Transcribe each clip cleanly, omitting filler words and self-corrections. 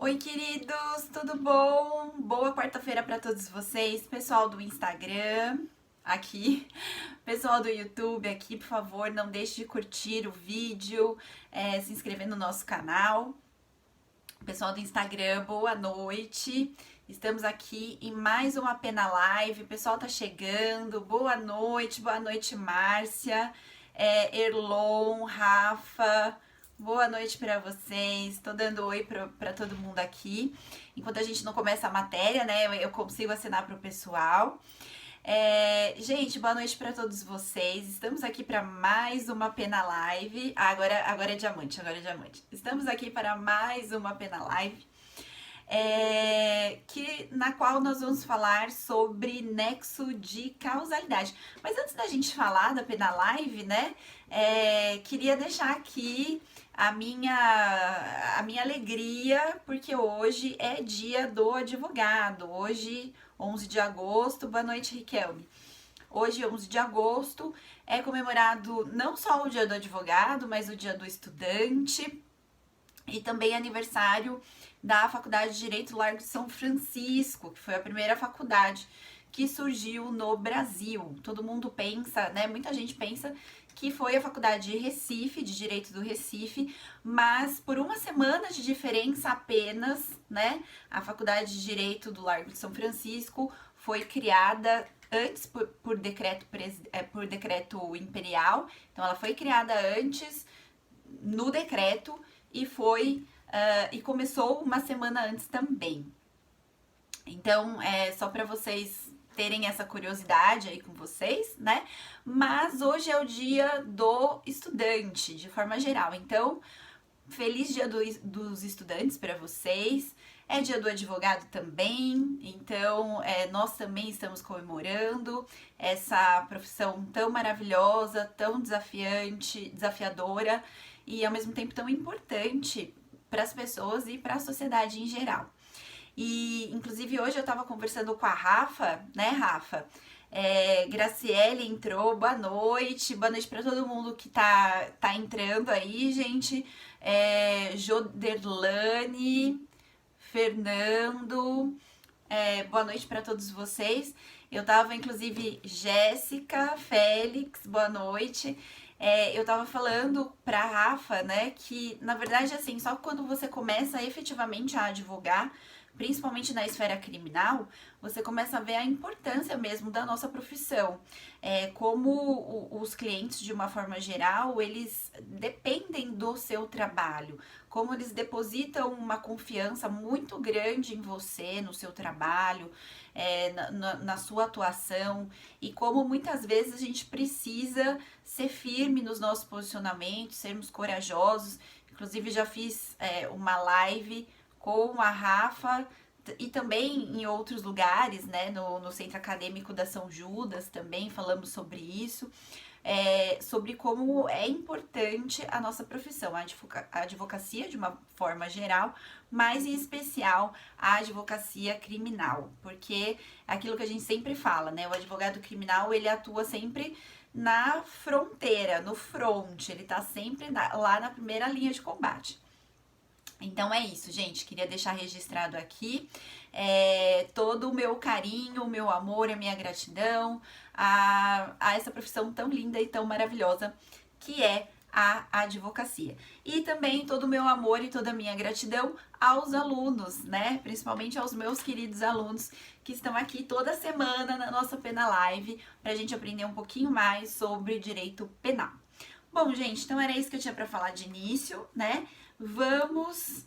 Oi, queridos, tudo bom? Boa quarta-feira para todos vocês, pessoal do Instagram aqui, pessoal do YouTube aqui, por favor, não deixe de curtir o vídeo, se inscrever no nosso canal. Pessoal do Instagram, boa noite. Estamos aqui em mais uma Pena Live. O pessoal tá chegando. Boa noite, Márcia, Erlon, Rafa. Boa noite para vocês. Tô dando oi para todo mundo aqui. Enquanto a gente não começa a matéria, né? Eu consigo assinar pro pessoal. Gente, boa noite para todos vocês. Estamos aqui para mais uma Pena Live. Agora é diamante, agora é diamante. Estamos aqui para mais uma Pena Live, na qual nós vamos falar sobre nexo de causalidade. Mas antes da gente falar da Pena Live, né? Queria deixar aqui a minha alegria, porque hoje é dia do advogado. Hoje, 11 de agosto, boa noite, Riquelme. Hoje, 11 de agosto, é comemorado não só o dia do advogado, mas o dia do estudante e também aniversário da Faculdade de Direito Largo de São Francisco, que foi a primeira faculdade que surgiu no Brasil. Todo mundo pensa, né? Muita gente pensa que foi a Faculdade de Recife, de Direito do Recife, mas por uma semana de diferença apenas, né? A Faculdade de Direito do Largo de São Francisco foi criada antes por decreto imperial, então ela foi criada antes no decreto e e começou uma semana antes também. Então, só para vocês terem essa curiosidade aí com vocês, né? Mas hoje é o dia do estudante, de forma geral. Então, feliz dia dos estudantes para vocês. É dia do advogado também, então nós também estamos comemorando essa profissão tão maravilhosa, tão desafiante, desafiadora e ao mesmo tempo tão importante para as pessoas e para a sociedade em geral. E, inclusive, hoje eu tava conversando com a Rafa, né, Rafa? Graciele entrou, boa noite para todo mundo que tá entrando aí, gente. Joderlane, Fernando, boa noite para todos vocês. Eu tava, inclusive, Jéssica, Félix, boa noite. Eu tava falando pra Rafa, né, que na verdade, assim, só quando você começa efetivamente a advogar, principalmente na esfera criminal, você começa a ver a importância mesmo da nossa profissão. Como os clientes, de uma forma geral, eles dependem do seu trabalho, como eles depositam uma confiança muito grande em você, no seu trabalho, na sua atuação, e como muitas vezes a gente precisa ser firme nos nossos posicionamentos, sermos corajosos. Inclusive já fiz uma live com a Rafa e também em outros lugares, né, no Centro Acadêmico da São Judas também falamos sobre isso, sobre como é importante a nossa profissão, a advocacia de uma forma geral, mas em especial a advocacia criminal, porque é aquilo que a gente sempre fala, né, o advogado criminal, ele atua sempre na fronteira, no front, ele tá sempre lá na primeira linha de combate. Então é isso, gente. Queria deixar registrado aqui todo o meu carinho, o meu amor, a minha gratidão a essa profissão tão linda e tão maravilhosa que é a advocacia. E também todo o meu amor e toda a minha gratidão aos alunos, né? Principalmente aos meus queridos alunos que estão aqui toda semana na nossa Pena Live pra gente aprender um pouquinho mais sobre direito penal. Bom, gente, então era isso que eu tinha pra falar de início, né? Vamos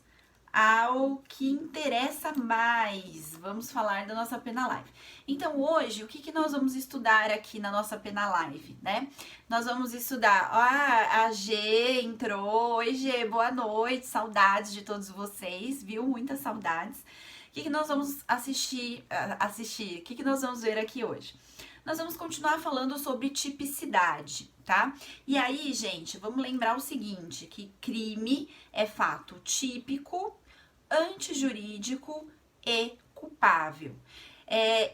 ao que interessa mais. Vamos falar da nossa Pena Live. Então, hoje, o que nós vamos estudar aqui na nossa Pena Live, né? Nós vamos estudar... a G entrou. Oi, G, boa noite. Saudades de todos vocês, viu? Muitas saudades. O que nós vamos assistir? O que nós vamos ver aqui hoje? Nós vamos continuar falando sobre tipicidade, tá? E aí, gente, vamos lembrar o seguinte, que crime é fato típico, antijurídico e culpável.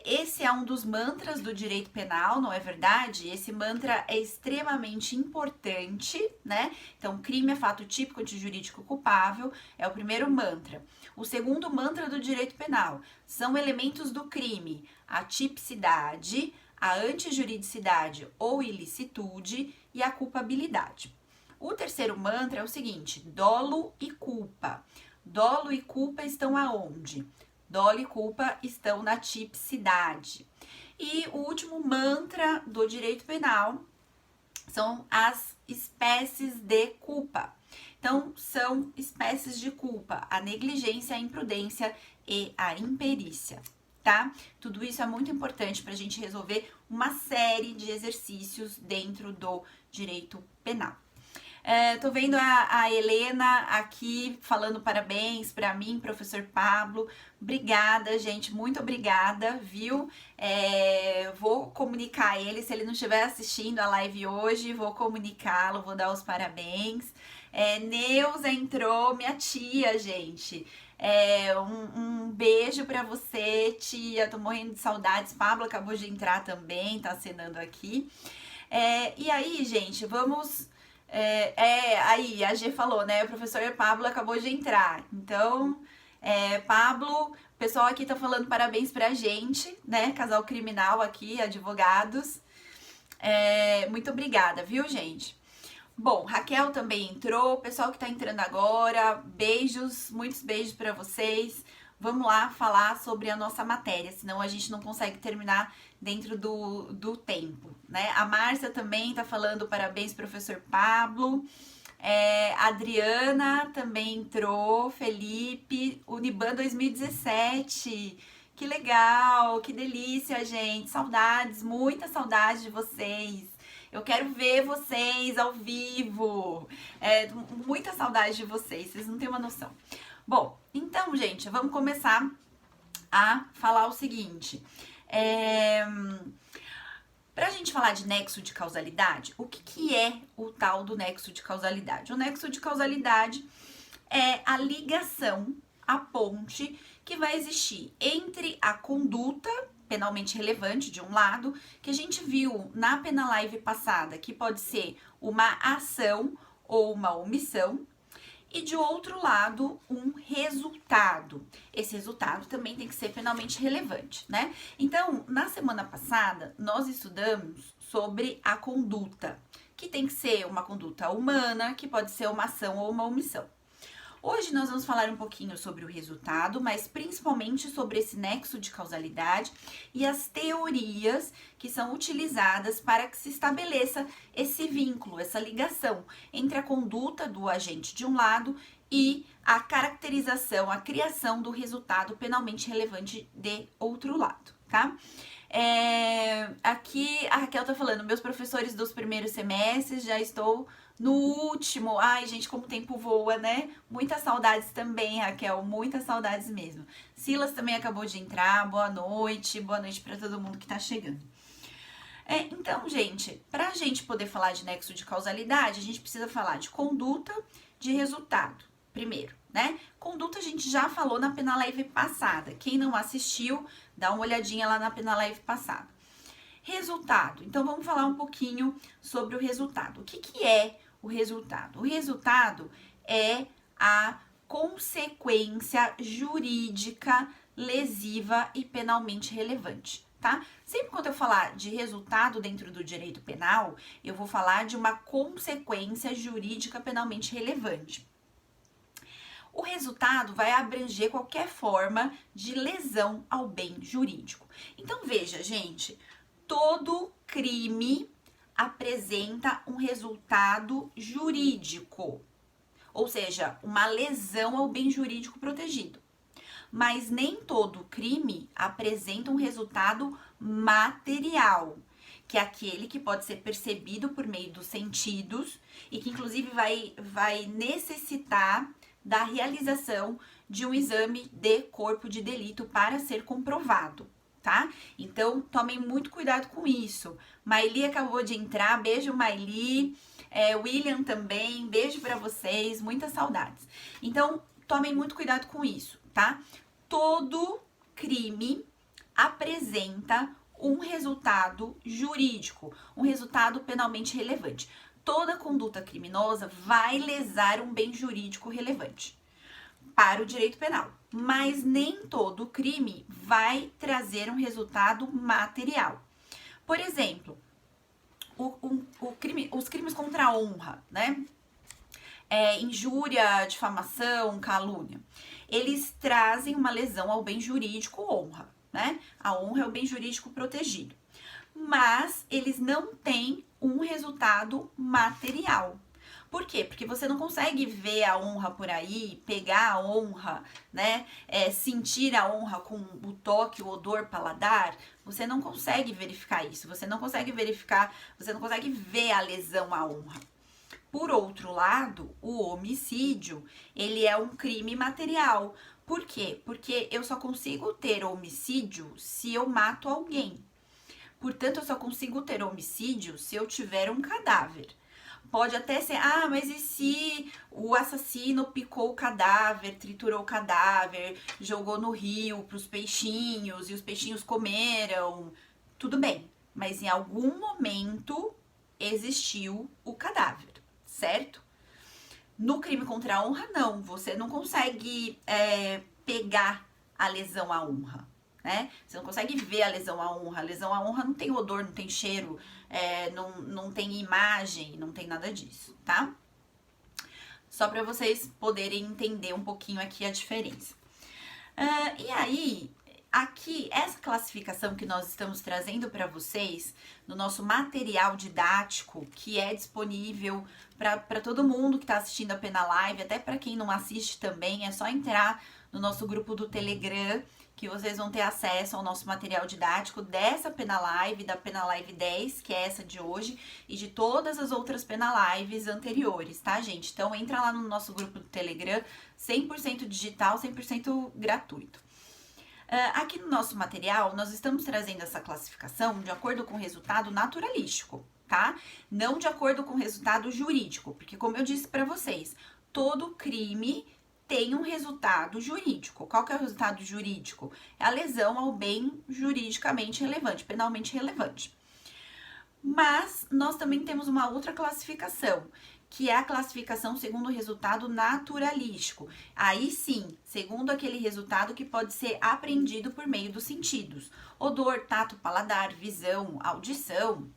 Esse é um dos mantras do direito penal, não é verdade? Esse mantra é extremamente importante, né? Então, crime é fato típico antijurídico culpável, é o primeiro mantra. O segundo mantra do direito penal são elementos do crime: a tipicidade, a antijuridicidade ou ilicitude e a culpabilidade. O terceiro mantra é o seguinte: dolo e culpa. Dolo e culpa estão aonde? Dolo e culpa estão na tipicidade. E o último mantra do direito penal são as espécies de culpa. Então, são espécies de culpa: a negligência, a imprudência e a imperícia, tá? Tudo isso é muito importante para a gente resolver uma série de exercícios dentro do direito penal. Tô vendo a Helena aqui falando parabéns para mim, professor Pablo. Obrigada, gente, muito obrigada, viu? Vou comunicar ele, se ele não estiver assistindo a live hoje, vou comunicá-lo, vou dar os parabéns. Neuza entrou, minha tia, gente. Um beijo pra você, tia. Tô morrendo de saudades. Pablo acabou de entrar também, tá acenando aqui. E aí, gente, vamos. Aí a G falou, né? O professor Pablo acabou de entrar. Então, Pablo, o pessoal aqui tá falando parabéns pra gente, né? Casal criminal aqui, advogados. Muito obrigada, viu, gente? Bom, Raquel também entrou, o pessoal que tá entrando agora, beijos, muitos beijos pra vocês. Vamos lá falar sobre a nossa matéria, senão a gente não consegue terminar dentro do tempo, né? A Márcia também tá falando parabéns, professor Pablo. Adriana também entrou, Felipe, Uniban 2017. Que legal, que delícia, gente. Saudades, muita saudade de vocês. Eu quero ver vocês ao vivo. Muita saudade de vocês não têm uma noção. Bom, então, gente, vamos começar a falar o seguinte. Pra gente falar de nexo de causalidade, o que é o tal do nexo de causalidade? O nexo de causalidade é a ligação, a ponte que vai existir entre a conduta penalmente relevante de um lado, que a gente viu na Penalive passada, que pode ser uma ação ou uma omissão, e de outro lado, um resultado. Esse resultado também tem que ser penalmente relevante, né? Então, na semana passada, nós estudamos sobre a conduta, que tem que ser uma conduta humana, que pode ser uma ação ou uma omissão. Hoje nós vamos falar um pouquinho sobre o resultado, mas principalmente sobre esse nexo de causalidade e as teorias que são utilizadas para que se estabeleça esse vínculo, essa ligação entre a conduta do agente de um lado e a caracterização, a criação do resultado penalmente relevante de outro lado, tá? Aqui a Raquel tá falando, meus professores dos primeiros semestres, já estou no último. Ai, gente, como o tempo voa, né? Muitas saudades também, Raquel, muitas saudades mesmo. Silas também acabou de entrar, boa noite pra todo mundo que tá chegando. Então, gente, pra gente poder falar de nexo de causalidade, a gente precisa falar de conduta, de resultado, primeiro, né? Conduta a gente já falou na Penalive passada. Quem não assistiu, dá uma olhadinha lá na Penalive passada. Resultado. Então, vamos falar um pouquinho sobre o resultado. O que é o resultado? O resultado é a consequência jurídica lesiva e penalmente relevante, tá? Sempre quando eu falar de resultado dentro do direito penal, eu vou falar de uma consequência jurídica penalmente relevante. O resultado vai abranger qualquer forma de lesão ao bem jurídico. Então, veja, gente, todo crime apresenta um resultado jurídico, ou seja, uma lesão ao bem jurídico protegido. Mas nem todo crime apresenta um resultado material, que é aquele que pode ser percebido por meio dos sentidos e que inclusive vai necessitar da realização de um exame de corpo de delito para ser comprovado, tá? Então, tomem muito cuidado com isso. Maili acabou de entrar, beijo Maili, William também, beijo pra vocês, muitas saudades. Então, tomem muito cuidado com isso, tá? Todo crime apresenta um resultado jurídico, um resultado penalmente relevante. Toda conduta criminosa vai lesar um bem jurídico relevante para o direito penal, mas nem todo crime vai trazer um resultado material. Por exemplo, os crimes contra a honra, né? Injúria, difamação, calúnia. Eles trazem uma lesão ao bem jurídico honra, né? A honra é o bem jurídico protegido. Mas eles não têm um resultado material. Por quê? Porque você não consegue ver a honra por aí, pegar a honra, né? Sentir a honra com o toque, o odor, paladar. Você não consegue verificar isso. Você não consegue verificar, você não consegue ver a lesão à honra. Por outro lado, o homicídio, ele é um crime material. Por quê? Porque eu só consigo ter homicídio se eu mato alguém. Portanto, eu só consigo ter homicídio se eu tiver um cadáver. Pode até ser, mas e se o assassino picou o cadáver, triturou o cadáver, jogou no rio para os peixinhos e os peixinhos comeram? Tudo bem, mas em algum momento existiu o cadáver, certo? No crime contra a honra, não. Você não consegue pegar a lesão à honra, né? Você não consegue ver a lesão à honra. A lesão à honra não tem odor, não tem cheiro, não tem imagem, não tem nada disso, tá? Só para vocês poderem entender um pouquinho aqui a diferença. E aí, aqui, essa classificação que nós estamos trazendo para vocês no nosso material didático, que é disponível para todo mundo que está assistindo a Pena Live, até para quem não assiste também, é só entrar no nosso grupo do Telegram, que vocês vão ter acesso ao nosso material didático dessa Pena Live, da Pena Live 10, que é essa de hoje, e de todas as outras Pena Lives anteriores, tá, gente? Então, entra lá no nosso grupo do Telegram, 100% digital, 100% gratuito. Aqui no nosso material, nós estamos trazendo essa classificação de acordo com o resultado naturalístico, tá? Não de acordo com o resultado jurídico, porque como eu disse para vocês, todo crime tem um resultado jurídico. Qual que é o resultado jurídico? É a lesão ao bem juridicamente relevante, penalmente relevante. Mas nós também temos uma outra classificação, que é a classificação segundo o resultado naturalístico. Aí sim, segundo aquele resultado que pode ser apreendido por meio dos sentidos. Odor, tato, paladar, visão, audição,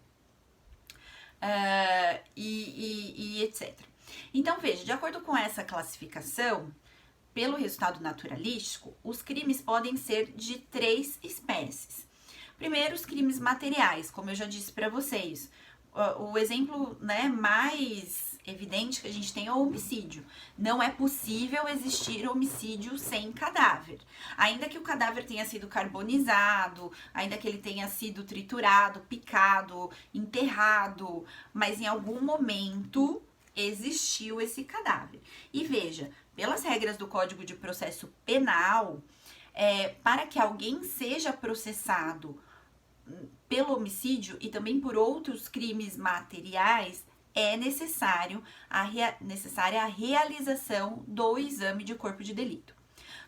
e etc. Então, veja, de acordo com essa classificação, pelo resultado naturalístico, os crimes podem ser de 3 espécies. Primeiro, os crimes materiais, como eu já disse para vocês. O exemplo, né, mais evidente que a gente tem é o homicídio. Não é possível existir homicídio sem cadáver. Ainda que o cadáver tenha sido carbonizado, ainda que ele tenha sido triturado, picado, enterrado, mas em algum momento existiu esse cadáver. E veja, pelas regras do Código de Processo Penal, para que alguém seja processado pelo homicídio e também por outros crimes materiais, é necessária a realização do exame de corpo de delito.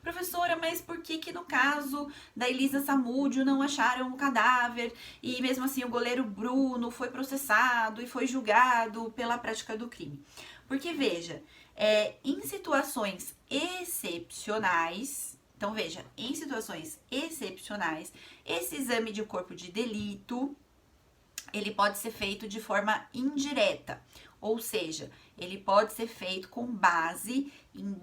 Professora, mas por que no caso da Elisa Samúdio não acharam o cadáver e mesmo assim o goleiro Bruno foi processado e foi julgado pela prática do crime? Porque, veja, em situações excepcionais, então veja, em situações excepcionais, esse exame de corpo de delito, ele pode ser feito de forma indireta, ou seja, ele pode ser feito com base em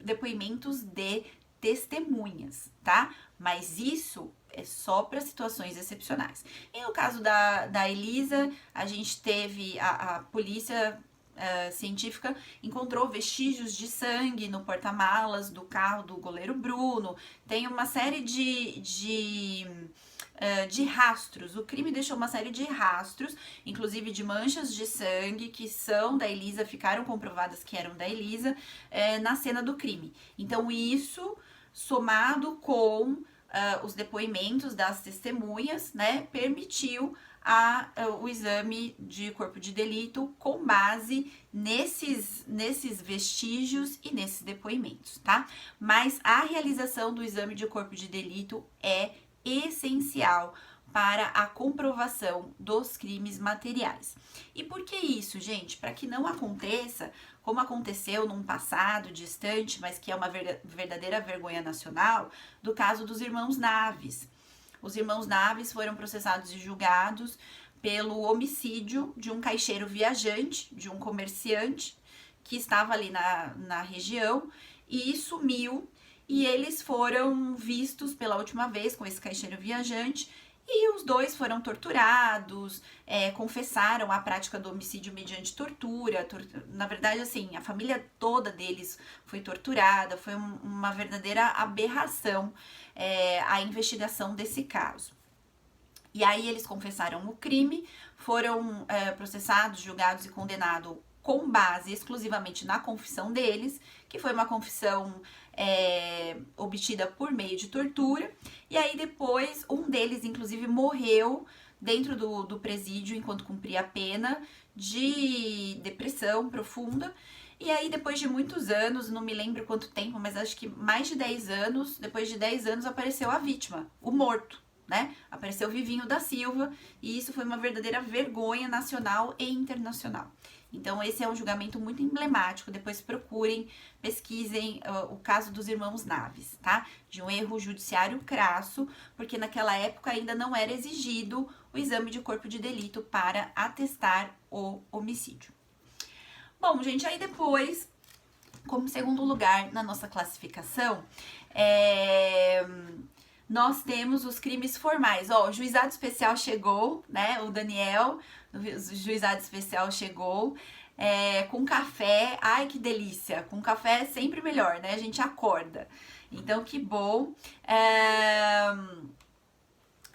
depoimentos de testemunhas, tá? Mas isso é só para situações excepcionais. E no caso da Elisa, a gente teve a polícia científica encontrou vestígios de sangue no porta-malas do carro do goleiro Bruno. Tem uma série de rastros. O crime deixou uma série de rastros, inclusive de manchas de sangue que são da Elisa, ficaram comprovadas que eram da Elisa, na cena do crime. Então, isso somado com os depoimentos das testemunhas, né, permitiu o exame de corpo de delito com base nesses vestígios e nesses depoimentos, tá? Mas a realização do exame de corpo de delito é essencial para a comprovação dos crimes materiais. E por que isso, gente? Para que não aconteça como aconteceu num passado distante, mas que é uma verdadeira vergonha nacional, do caso dos irmãos Naves. Os irmãos Naves foram processados e julgados pelo homicídio de um caixeiro viajante, de um comerciante que estava ali na região e sumiu. E eles foram vistos pela última vez com esse caixeiro viajante e os dois foram torturados, confessaram a prática do homicídio mediante tortura. Na verdade, assim, a família toda deles foi torturada, foi uma verdadeira aberração a investigação desse caso. E aí eles confessaram o crime, foram processados, julgados e condenados com base exclusivamente na confissão deles, que foi uma confissão obtida por meio de tortura. E aí depois um deles, inclusive, morreu dentro do presídio enquanto cumpria a pena de depressão profunda. E aí depois de muitos anos, não me lembro quanto tempo, mas acho que mais de 10 anos, depois de 10 anos apareceu a vítima, o morto, né? Apareceu Vivinho da Silva e isso foi uma verdadeira vergonha nacional e internacional. Então esse é um julgamento muito emblemático, depois procurem, pesquisem o caso dos irmãos Naves, tá? De um erro judiciário crasso, porque naquela época ainda não era exigido o exame de corpo de delito para atestar o homicídio. Bom, gente, aí depois, como segundo lugar na nossa classificação, nós temos os crimes formais. Ó, o juizado especial chegou, né? O Daniel, o juizado especial chegou com café. Ai, que delícia! Com café é sempre melhor, né? A gente acorda. Então, que bom.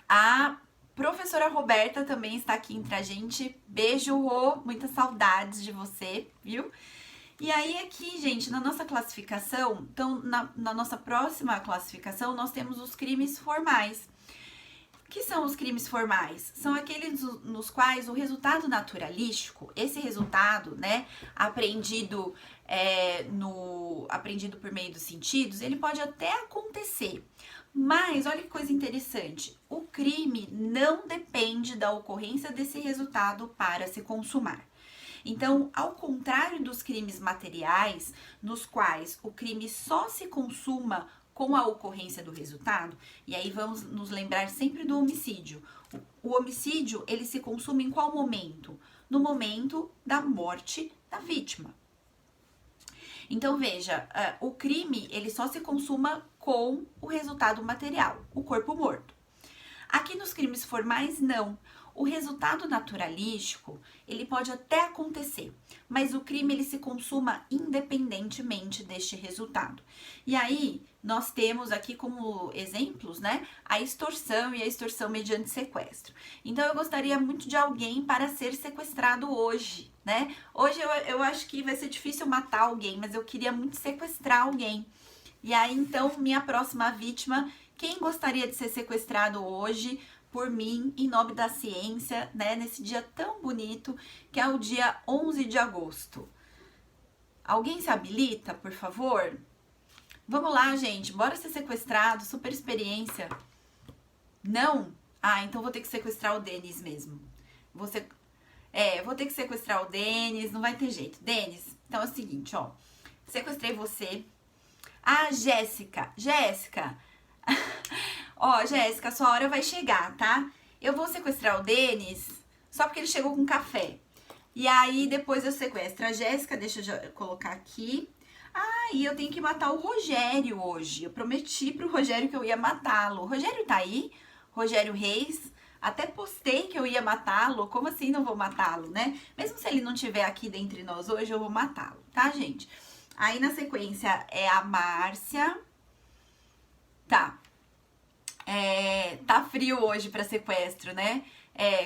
A professora Roberta também está aqui entre a gente. Beijo, Rô. Muitas saudades de você, viu? E aí aqui, gente, na nossa classificação, então na nossa próxima classificação, nós temos os crimes formais. O que são os crimes formais? São aqueles nos quais o resultado naturalístico, esse resultado, né, aprendido por meio dos sentidos, ele pode até acontecer. Mas, olha que coisa interessante, o crime não depende da ocorrência desse resultado para se consumar. Então, ao contrário dos crimes materiais, nos quais o crime só se consuma com a ocorrência do resultado, e aí vamos nos lembrar sempre do homicídio. O homicídio, ele se consuma em qual momento? No momento da morte da vítima. Então, veja, o crime, ele só se consuma com o resultado material, o corpo morto. Aqui nos crimes formais, não. O resultado naturalístico, ele pode até acontecer, mas o crime ele se consuma independentemente deste resultado. E aí, nós temos aqui como exemplos, né, a extorsão e a extorsão mediante sequestro. Então, eu gostaria muito de alguém para ser sequestrado hoje, né? Hoje eu acho que vai ser difícil matar alguém, mas eu queria muito sequestrar alguém. E aí, então, minha próxima vítima, quem gostaria de ser sequestrado hoje por mim, em nome da ciência, né, nesse dia tão bonito, que é o dia 11 de agosto. Alguém se habilita, por favor? Vamos lá, gente, bora ser sequestrado, super experiência. Não? Ah, então vou ter que sequestrar o Denis mesmo. Vou ter que sequestrar o Denis, não vai ter jeito. Denis, então é o seguinte, ó, sequestrei você. Ah, Jéssica, ó, Jéssica, sua hora vai chegar, tá? Eu vou sequestrar o Denis só porque ele chegou com café. E aí, depois eu sequestro a Jéssica, deixa eu já colocar aqui. Ah, e eu tenho que matar o Rogério hoje. Eu prometi pro Rogério que eu ia matá-lo. O Rogério tá aí? Rogério Reis. Até postei que eu ia matá-lo. Como assim não vou matá-lo, né? Mesmo se ele não estiver aqui dentre nós hoje, eu vou matá-lo, tá, gente? Aí, na sequência, é a Márcia. Tá. Tá frio hoje pra sequestro, né?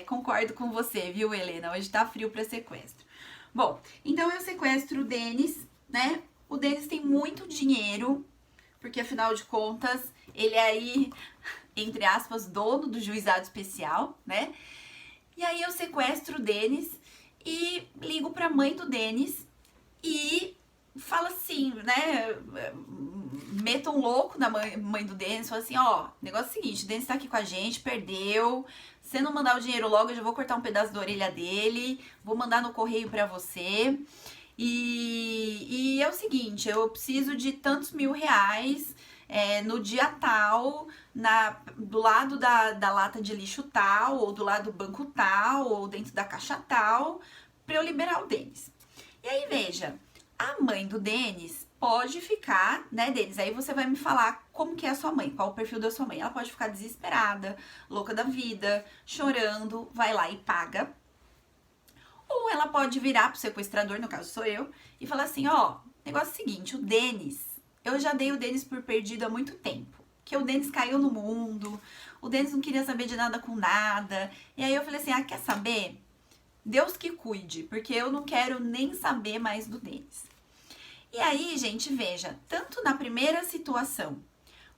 Concordo com você, viu, Helena? Hoje tá frio pra sequestro. Bom, então eu sequestro o Denis, né? O Denis tem muito dinheiro, porque afinal de contas, ele é aí, entre aspas, dono do juizado especial, né? E aí eu sequestro o Denis e ligo pra mãe do Denis e fala assim, né? Meta um louco na mãe do Denis, fala assim, ó, negócio é o seguinte, o Denis tá aqui com a gente, perdeu. Se não mandar o dinheiro logo, eu já vou cortar um pedaço da orelha dele, vou mandar no correio pra você. E é o seguinte, eu preciso de tantos R$ 1.000 no dia tal, do lado da lata de lixo tal, ou do lado do banco tal, ou dentro da caixa tal, pra eu liberar o Denis. E aí, veja, a mãe do Denis pode ficar, né, Denis? Aí você vai me falar como que é a sua mãe, qual o perfil da sua mãe. Ela pode ficar desesperada, louca da vida, chorando, vai lá e paga. Ou ela pode virar pro sequestrador, no caso sou eu, e falar assim, ó, negócio é o seguinte, o Denis, eu já dei o Denis por perdido há muito tempo. Que o Denis caiu no mundo, o Denis não queria saber de nada com nada. E aí eu falei assim, ah, quer saber? Deus que cuide, porque eu não quero nem saber mais do Denis. E aí, gente, veja, tanto na primeira situação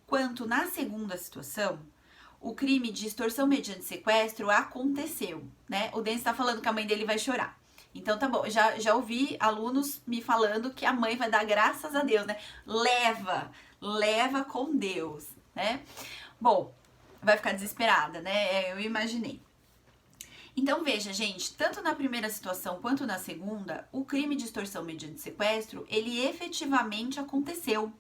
quanto na segunda situação, o crime de extorsão mediante sequestro aconteceu, né? O Denis tá falando que a mãe dele vai chorar. Então tá bom, já ouvi alunos me falando que a mãe vai dar graças a Deus, né? Leva com Deus, né? Bom, vai ficar desesperada, né? Eu imaginei. Então veja, gente, tanto na primeira situação quanto na segunda, o crime de extorsão mediante sequestro, ele efetivamente aconteceu.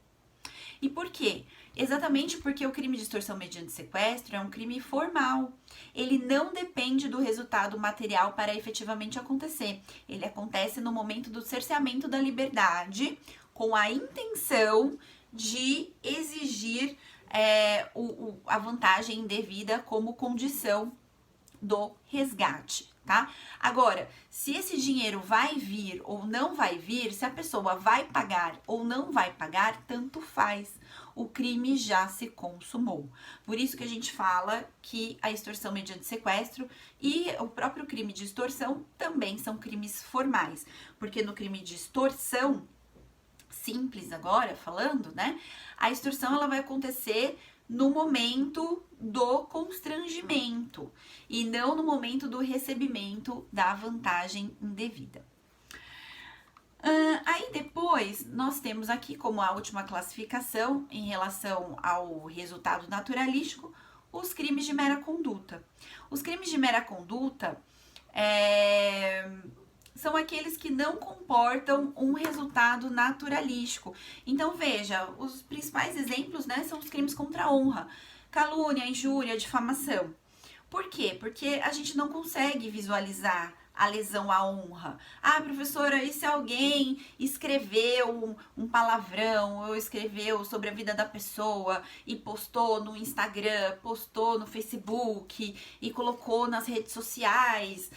E por quê? Exatamente porque o crime de extorsão mediante sequestro é um crime formal. Ele não depende do resultado material para efetivamente acontecer. Ele acontece no momento do cerceamento da liberdade, com a intenção de exigir a vantagem indevida como condição do resgate, tá? Agora, se esse dinheiro vai vir ou não vai vir, se a pessoa vai pagar ou não vai pagar, tanto faz. O crime já se consumou. Por isso que a gente fala que a extorsão mediante sequestro e o próprio crime de extorsão também são crimes formais. Porque no crime de extorsão, simples agora falando, né? A extorsão ela vai acontecer no momento do constrangimento e não no momento do recebimento da vantagem indevida. Aí depois nós temos aqui como a última classificação em relação ao resultado naturalístico os crimes de mera conduta. Os crimes de mera conduta são aqueles que não comportam um resultado naturalístico. Então, veja, os principais exemplos, né, são os crimes contra a honra, calúnia, injúria, difamação. Por quê? Porque a gente não consegue visualizar a lesão à honra. Ah, professora, e se alguém escreveu um palavrão ou escreveu sobre a vida da pessoa e postou no Instagram, postou no Facebook e colocou nas redes sociais,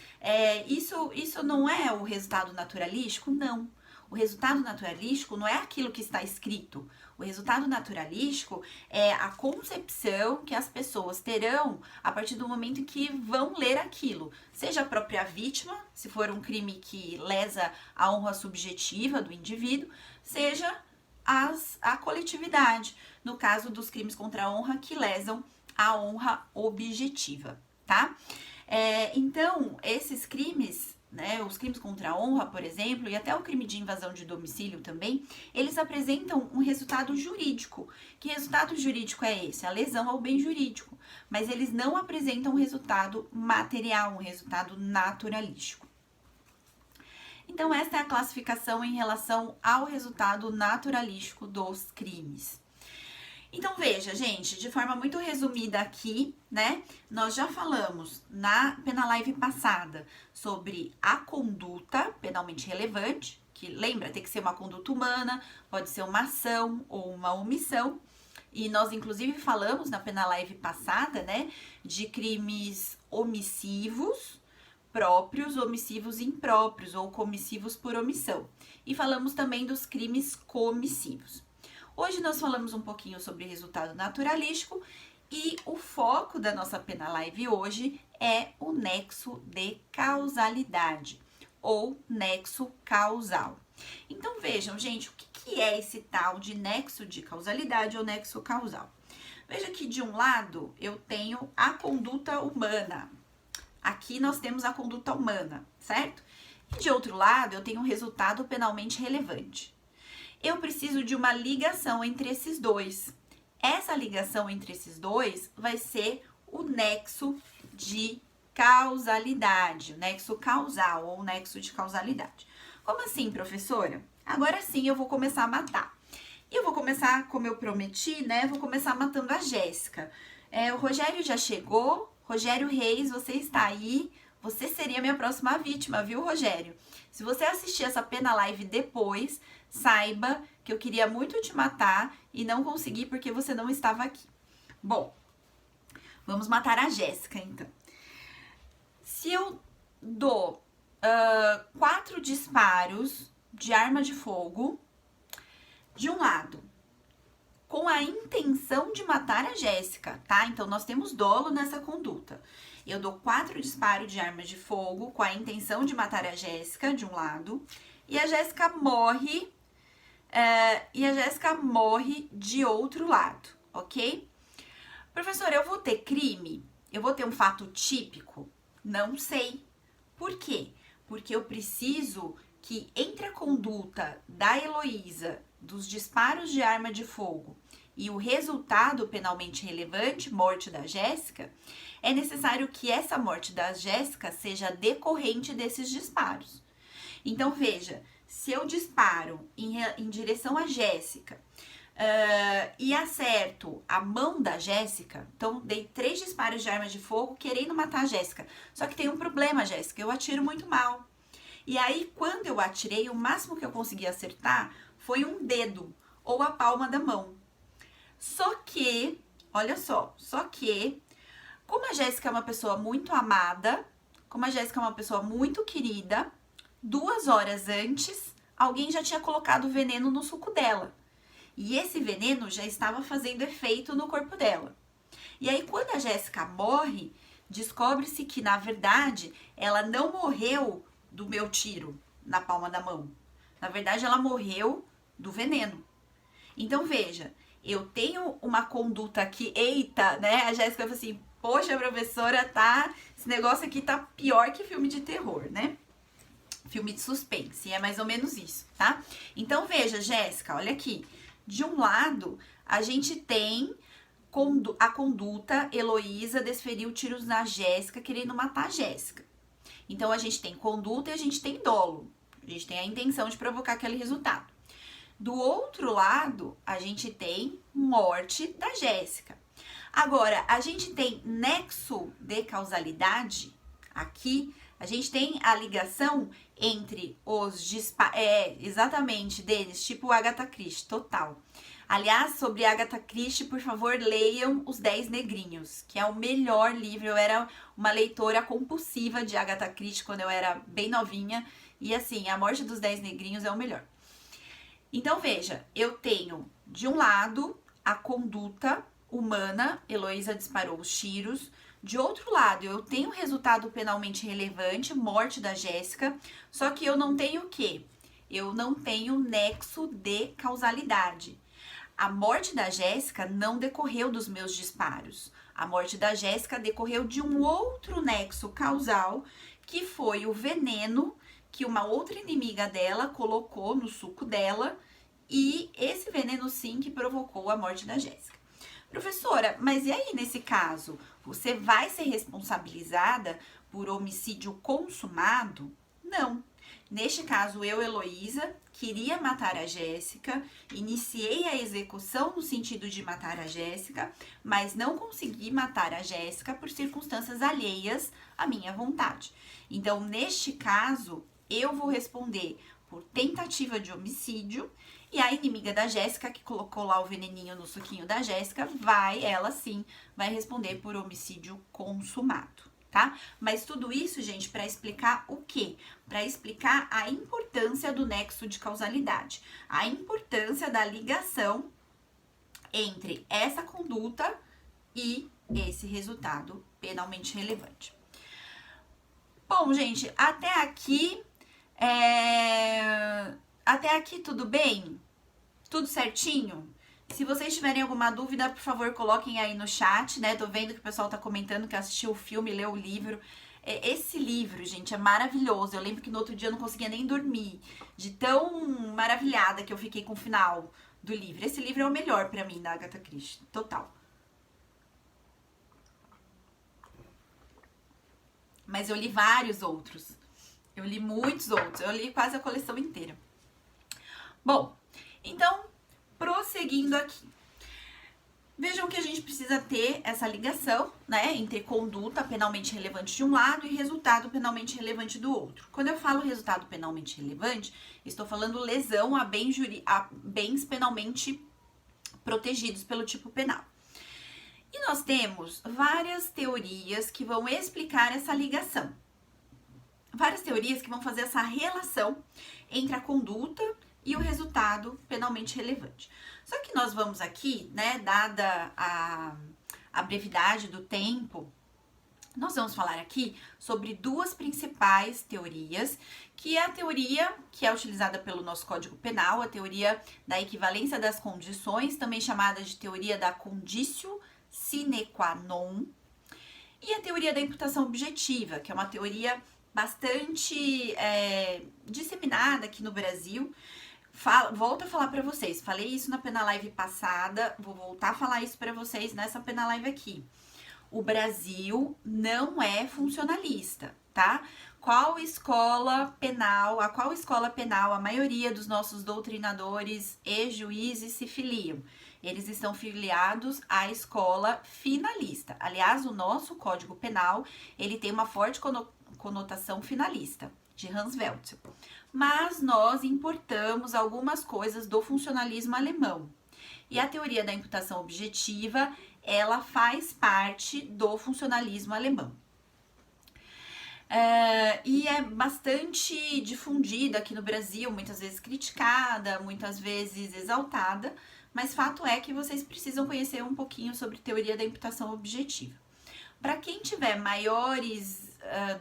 isso não é o resultado naturalístico? Não. O resultado naturalístico não é aquilo que está escrito. O resultado naturalístico é a concepção que as pessoas terão a partir do momento em que vão ler aquilo. Seja a própria vítima, se for um crime que lesa a honra subjetiva do indivíduo, seja a coletividade, no caso dos crimes contra a honra que lesam a honra objetiva, tá? Então, esses crimes, né, os crimes contra a honra, por exemplo, e até o crime de invasão de domicílio também, eles apresentam um resultado jurídico. Que resultado jurídico é esse? A lesão ao bem jurídico. Mas eles não apresentam um resultado material, um resultado naturalístico. Então, essa é a classificação em relação ao resultado naturalístico dos crimes. Então, veja, gente, de forma muito resumida aqui, né, nós já falamos na Penalive passada sobre a conduta penalmente relevante, que lembra, tem que ser uma conduta humana, pode ser uma ação ou uma omissão, e nós inclusive falamos na Penalive passada, né, de crimes omissivos, próprios, omissivos impróprios ou comissivos por omissão. E falamos também dos crimes comissivos. Hoje nós falamos um pouquinho sobre resultado naturalístico e o foco da nossa Penalive hoje é o nexo de causalidade ou nexo causal. Então vejam, gente, o que é esse tal de nexo de causalidade ou nexo causal? Veja que de um lado eu tenho a conduta humana, Aqui nós temos a conduta humana, certo? E de outro lado, eu tenho um resultado penalmente relevante. Eu preciso de uma ligação entre esses dois. Essa ligação entre esses dois vai ser o nexo de causalidade, o nexo causal ou o nexo de causalidade. Como assim, professora? Agora sim eu vou começar a matar. E eu vou começar, como eu prometi, né? Vou começar matando a Jéssica. O Rogério já chegou. Rogério Reis, você está aí. Você seria minha próxima vítima, viu, Rogério? Se você assistir essa pena live depois, saiba que eu queria muito te matar e não consegui porque você não estava aqui. Bom, vamos matar a Jéssica, então. Se eu dou 4 disparos de arma de fogo, de um lado, com a intenção de matar a Jéssica, tá? Então, nós temos dolo nessa conduta. Eu dou 4 disparos de arma de fogo com a intenção de matar a Jéssica, de um lado, e a Jéssica morre, de outro lado, ok? Professora, eu vou ter crime? Eu vou ter um fato típico? Não sei. Por quê? Porque eu preciso que entre a conduta da Heloísa, dos disparos de arma de fogo, e o resultado penalmente relevante, morte da Jéssica, é necessário que essa morte da Jéssica seja decorrente desses disparos. Então, veja, se eu disparo em direção à Jéssica e acerto a mão da Jéssica, então dei 3 disparos de arma de fogo querendo matar a Jéssica. Só que tem um problema, Jéssica, eu atiro muito mal. E aí, quando eu atirei, o máximo que eu consegui acertar foi um dedo ou a palma da mão. Só que, olha só, como a Jéssica é uma pessoa muito amada, como a Jéssica é uma pessoa muito querida, 2 horas antes, alguém já tinha colocado veneno no suco dela. E esse veneno já estava fazendo efeito no corpo dela. E aí, quando a Jéssica morre, descobre-se que, na verdade, ela não morreu do meu tiro na palma da mão. Na verdade, ela morreu do veneno. Então, veja, eu tenho uma conduta aqui, eita, né? A Jéssica falou assim, poxa, professora, tá, esse negócio aqui tá pior que filme de terror, né? Filme de suspense, é mais ou menos isso, tá? Então, veja, Jéssica, olha aqui. De um lado, a gente tem a conduta, Heloísa desferiu tiros na Jéssica, querendo matar a Jéssica. Então, a gente tem conduta e a gente tem dolo. A gente tem a intenção de provocar aquele resultado. Do outro lado, a gente tem morte da Jéssica. Agora, a gente tem nexo de causalidade. Aqui, a gente tem a ligação entre os disparos. Exatamente, deles, tipo Agatha Christie, total. Aliás, sobre Agatha Christie, por favor, leiam Os 10 Negrinhos, que é o melhor livro. Eu era uma leitora compulsiva de Agatha Christie quando eu era bem novinha. E assim, A Morte dos 10 Negrinhos é o melhor. Então, veja, eu tenho, de um lado, a conduta humana, Heloísa disparou os tiros. De outro lado, eu tenho resultado penalmente relevante, morte da Jéssica, só que eu não tenho o quê? Eu não tenho nexo de causalidade. A morte da Jéssica não decorreu dos meus disparos. A morte da Jéssica decorreu de um outro nexo causal, que foi o veneno que uma outra inimiga dela colocou no suco dela, e esse veneno sim que provocou a morte da Jéssica. Professora, mas e aí nesse caso? Você vai ser responsabilizada por homicídio consumado? Não. Neste caso, eu, Heloísa, queria matar a Jéssica, iniciei a execução no sentido de matar a Jéssica, mas não consegui matar a Jéssica por circunstâncias alheias à minha vontade. Então, neste caso, eu vou responder por tentativa de homicídio e a inimiga da Jéssica, que colocou lá o veneninho no suquinho da Jéssica, ela sim, vai responder por homicídio consumado, tá? Mas tudo isso, gente, para explicar o quê? Para explicar a importância do nexo de causalidade, a importância da ligação entre essa conduta e esse resultado penalmente relevante. Bom, gente, até aqui tudo bem? Tudo certinho? Se vocês tiverem alguma dúvida, por favor, coloquem aí no chat, né? Tô vendo que o pessoal tá comentando que assistiu o filme, leu o livro. Esse livro, gente, é maravilhoso. Eu lembro que no outro dia eu não conseguia nem dormir, de tão maravilhada que eu fiquei com o final do livro. Esse livro é o melhor pra mim da Agatha Christie, total. Mas eu li vários outros. Eu li muitos outros. Eu li quase a coleção inteira. Bom, então, prosseguindo aqui. Vejam que a gente precisa ter essa ligação, né, entre conduta penalmente relevante de um lado e resultado penalmente relevante do outro. Quando eu falo resultado penalmente relevante, estou falando lesão a bens penalmente protegidos pelo tipo penal. E nós temos várias teorias que vão explicar essa ligação. Várias teorias que vão fazer essa relação entre a conduta e o resultado penalmente relevante. Só que nós vamos aqui, né, dada a brevidade do tempo, nós vamos falar aqui sobre duas principais teorias, que é a teoria que é utilizada pelo nosso Código Penal, a teoria da equivalência das condições, também chamada de teoria da conditio sine qua non, e a teoria da imputação objetiva, que é uma teoria bastante disseminada aqui no Brasil. Volto a falar para vocês, falei isso na Pena Live passada, vou voltar a falar isso para vocês nessa Pena Live aqui. O Brasil não é funcionalista, tá? A qual escola penal a maioria dos nossos doutrinadores e juízes se filiam? Eles estão filiados à escola finalista. Aliás, o nosso Código Penal, ele tem uma forte conotação finalista, de Hans Welzel. Mas nós importamos algumas coisas do funcionalismo alemão. E a teoria da imputação objetiva, ela faz parte do funcionalismo alemão. E é bastante difundida aqui no Brasil, muitas vezes criticada, muitas vezes exaltada, mas fato é que vocês precisam conhecer um pouquinho sobre teoria da imputação objetiva. Para quem tiver maiores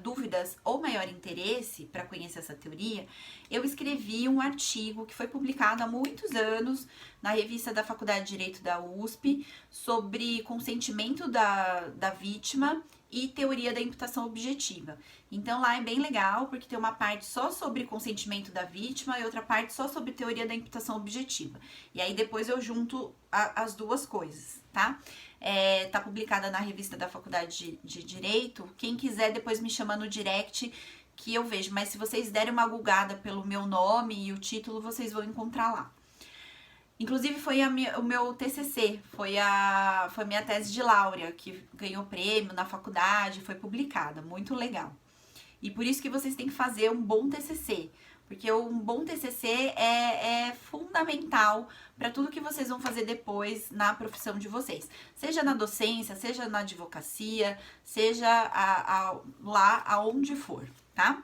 dúvidas ou maior interesse para conhecer essa teoria, eu escrevi um artigo que foi publicado há muitos anos na revista da Faculdade de Direito da USP sobre consentimento da vítima e teoria da imputação objetiva. Então lá é bem legal porque tem uma parte só sobre consentimento da vítima e outra parte só sobre teoria da imputação objetiva. E aí depois eu junto as duas coisas, tá? Tá publicada na revista da Faculdade de Direito. Quem quiser depois me chama no direct que eu vejo. Mas se vocês derem uma googada pelo meu nome e o título, vocês vão encontrar lá. Inclusive foi o meu TCC, foi minha tese de laurea, que ganhou prêmio na faculdade, foi publicada, muito legal. E por isso que vocês têm que fazer um bom TCC, porque um bom TCC é fundamental para tudo que vocês vão fazer depois na profissão de vocês. Seja na docência, seja na advocacia, seja lá aonde for, tá?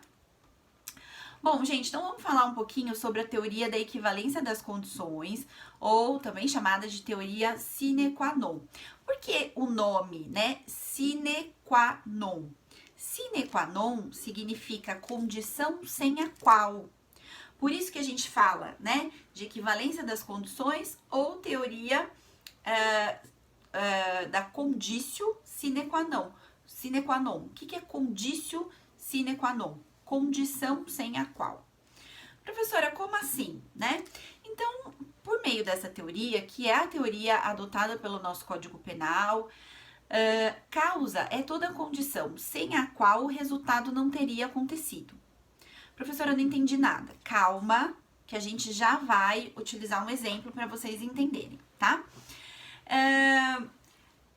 Bom, gente, então vamos falar um pouquinho sobre a teoria da equivalência das condições, ou também chamada de teoria sine qua non. Por que o nome, né? Sine qua non. Sine qua non significa condição sem a qual. Por isso que a gente fala, né, de equivalência das condições ou teoria da conditio sine qua non. Sine qua non. O que é conditio sine qua non? Condição sem a qual. Professora, como assim, né? Então, por meio dessa teoria, que é a teoria adotada pelo nosso Código Penal, causa é toda a condição sem a qual o resultado não teria acontecido. Professora, eu não entendi nada. Calma, que a gente já vai utilizar um exemplo para vocês entenderem, tá?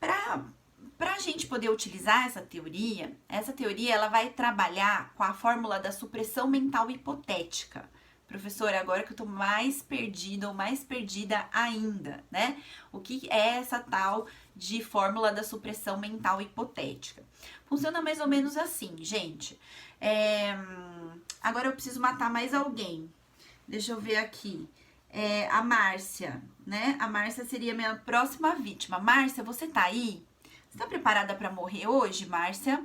Para a gente poder utilizar essa teoria ela vai trabalhar com a fórmula da supressão mental hipotética. Professora, agora que eu tô mais perdida ou mais perdida ainda, né? O que é essa tal de fórmula da supressão mental hipotética? Funciona mais ou menos assim, gente. Agora eu preciso matar mais alguém. Deixa eu ver aqui. A Márcia, né? A Márcia seria minha próxima vítima. Márcia, você tá aí? Você tá preparada para morrer hoje, Márcia?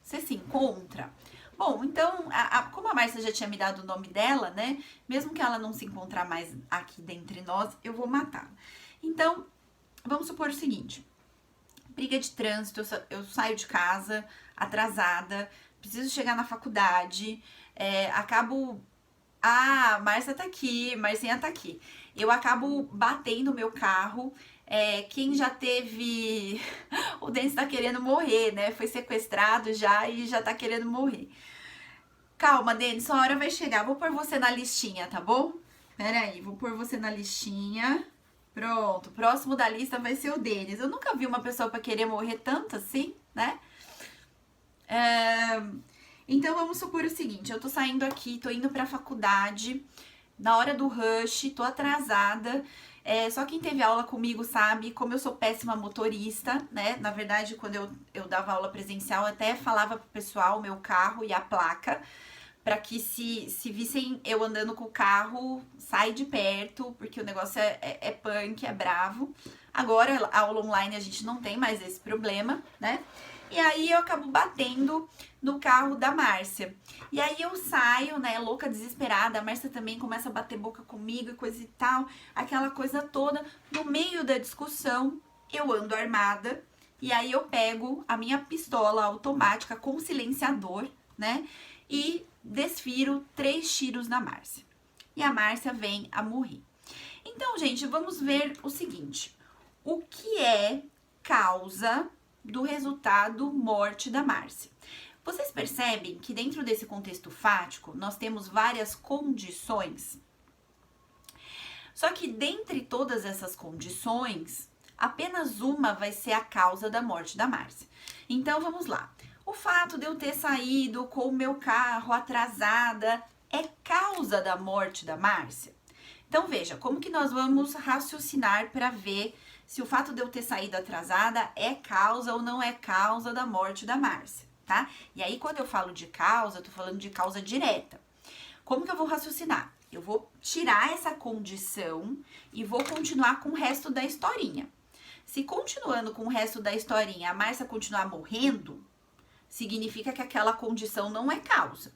Você se encontra? Bom, então, como a Márcia já tinha me dado o nome dela, né? Mesmo que ela não se encontrar mais aqui dentre nós, eu vou matá-la. Então, vamos supor o seguinte. Briga de trânsito, eu saio de casa atrasada, preciso chegar na faculdade, acabo. Ah, Márcia tá aqui, Marcinha tá aqui. Eu acabo batendo o meu carro. Quem já teve. O Denis tá querendo morrer, né? Foi sequestrado já e já tá querendo morrer. Calma, Denis, sua hora vai chegar. Vou pôr você na listinha, tá bom? Pera aí, vou pôr você na listinha. Pronto, próximo da lista vai ser o Denis. Eu nunca vi uma pessoa pra querer morrer tanto assim, né? Então vamos supor o seguinte, eu tô saindo aqui, tô indo pra faculdade, na hora do rush, tô atrasada. Só quem teve aula comigo sabe como eu sou péssima motorista, né? Na verdade, quando eu dava aula presencial, eu até falava pro pessoal o meu carro e a placa, pra que se vissem eu andando com o carro, sai de perto, porque o negócio é punk, é bravo. Agora, a aula online a gente não tem mais esse problema, né? E aí eu acabo batendo no carro da Márcia. E aí eu saio, né, louca, desesperada. A Márcia também começa a bater boca comigo e coisa e tal, aquela coisa toda. No meio da discussão, eu ando armada. E aí eu pego a minha pistola automática com silenciador, né, e desfiro 3 tiros na Márcia. E a Márcia vem a morrer. Então, gente, vamos ver o seguinte. O que é causa do resultado morte da Márcia? Vocês percebem que dentro desse contexto fático, nós temos várias condições? Só que dentre todas essas condições, apenas uma vai ser a causa da morte da Márcia. Então, vamos lá. O fato de eu ter saído com o meu carro atrasada é causa da morte da Márcia? Então, veja, como que nós vamos raciocinar para ver se o fato de eu ter saído atrasada é causa ou não é causa da morte da Márcia, tá? E aí, quando eu falo de causa, eu tô falando de causa direta. Como que eu vou raciocinar? Eu vou tirar essa condição e vou continuar com o resto da historinha. Se continuando com o resto da historinha, a Márcia continuar morrendo, significa que aquela condição não é causa.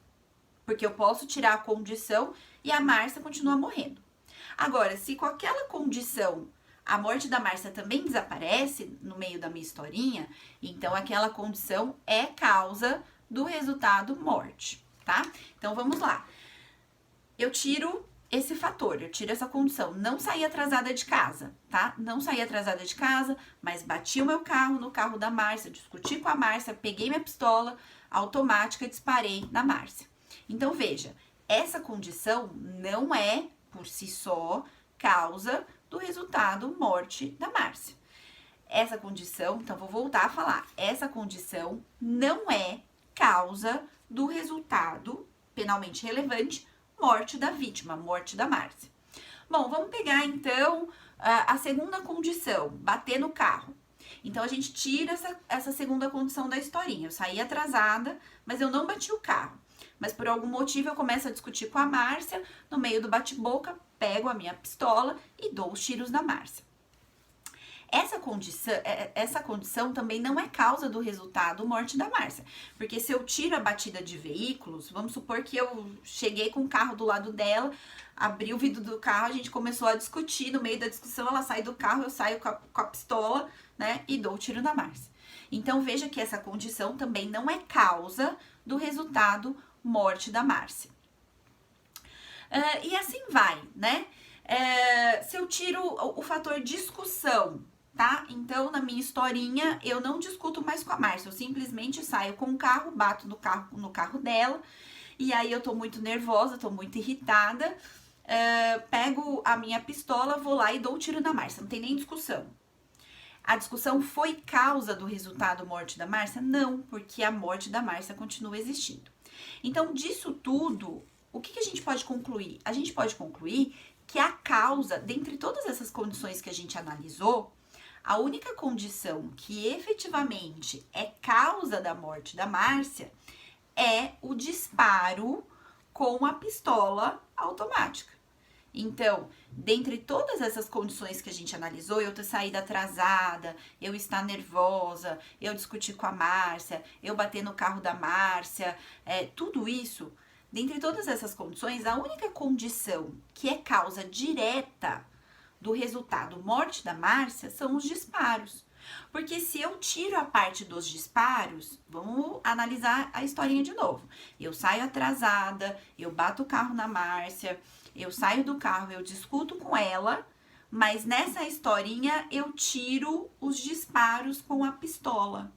Porque eu posso tirar a condição e a Márcia continua morrendo. Agora, se com aquela condição a morte da Márcia também desaparece no meio da minha historinha, então aquela condição é causa do resultado morte, tá? Então vamos lá. Eu tiro esse fator, eu tiro essa condição. Não saí atrasada de casa, tá? Não saí atrasada de casa, mas bati o meu carro no carro da Márcia, discuti com a Márcia, peguei minha pistola automática e disparei na Márcia. Então veja, essa condição não é, por si só, causa do resultado morte da Márcia. Essa condição, então vou voltar a falar, essa condição não é causa do resultado penalmente relevante morte da vítima, morte da Márcia. Bom, vamos pegar então a segunda condição, bater no carro. Então a gente tira essa segunda condição da historinha. Eu saí atrasada, mas eu não bati o carro. Mas por algum motivo eu começo a discutir com a Márcia, no meio do bate-boca, pego a minha pistola e dou os tiros na Márcia. Essa condição também não é causa do resultado morte da Márcia. Porque se eu tiro a batida de veículos, vamos supor que eu cheguei com o carro do lado dela, abri o vidro do carro, a gente começou a discutir, no meio da discussão ela sai do carro, eu saio com a pistola, né, e dou o tiro na Márcia. Então veja que essa condição também não é causa do resultado morte da Márcia. E assim vai, né? Se eu tiro o fator discussão, tá? Então, na minha historinha, eu não discuto mais com a Márcia, eu simplesmente saio com o carro, bato no carro dela, e aí eu tô muito nervosa, tô muito irritada, pego a minha pistola, vou lá e dou um tiro na Márcia, não tem nem discussão. A discussão foi causa do resultado morte da Márcia? Não, porque a morte da Márcia continua existindo. Então, disso tudo, o que a gente pode concluir? A gente pode concluir que a causa, dentre todas essas condições que a gente analisou, a única condição que efetivamente é causa da morte da Márcia é o disparo com a pistola automática. Então, dentre todas essas condições que a gente analisou, eu ter saído atrasada, eu estar nervosa, eu discutir com a Márcia, eu bater no carro da Márcia, tudo isso, dentre todas essas condições, a única condição que é causa direta do resultado morte da Márcia são os disparos. Porque se eu tiro a parte dos disparos, vamos analisar a historinha de novo. Eu saio atrasada, eu bato o carro na Márcia, eu saio do carro, eu discuto com ela, mas nessa historinha eu tiro os disparos com a pistola.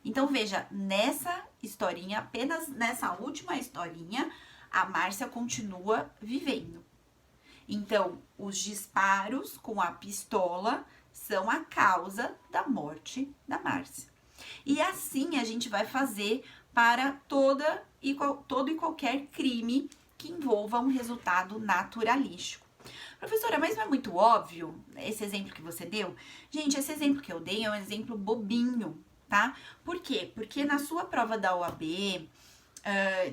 Então veja, nessa historinha, apenas nessa última historinha, a Márcia continua vivendo. Então, os disparos com a pistola são a causa da morte da Márcia. E assim a gente vai fazer para todo e qualquer crime que envolva um resultado naturalístico. Professora, mas não é muito óbvio esse exemplo que você deu? Gente, esse exemplo que eu dei é um exemplo bobinho, tá? Por quê? Porque na sua prova da OAB,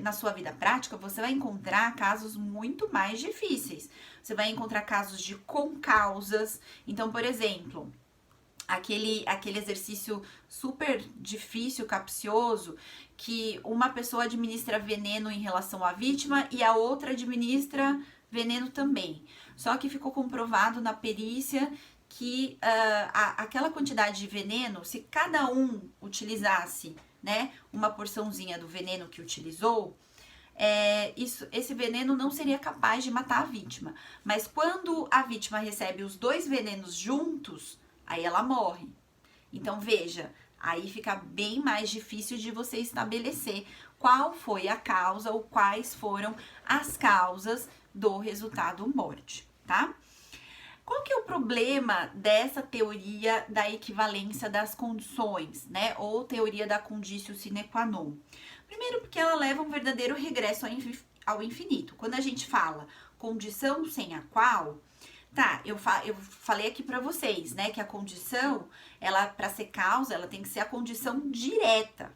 na sua vida prática, você vai encontrar casos muito mais difíceis. Você vai encontrar casos de concausas. Então, por exemplo, aquele exercício super difícil, capcioso, que uma pessoa administra veneno em relação à vítima e a outra administra veneno também. Só que ficou comprovado na perícia que aquela quantidade de veneno, se cada um utilizasse, né, uma porçãozinha do veneno que utilizou, esse veneno não seria capaz de matar a vítima. Mas quando a vítima recebe os dois venenos juntos, aí ela morre. Então, veja, aí fica bem mais difícil de você estabelecer qual foi a causa ou quais foram as causas do resultado morte, tá? Qual que é o problema dessa teoria da equivalência das condições, né? Ou teoria da conditio sine qua non? Primeiro, porque ela leva um verdadeiro regresso ao infinito. Quando a gente fala condição sem a qual, tá, eu falei aqui pra vocês, né, que a condição, ela, pra ser causa, ela tem que ser a condição direta.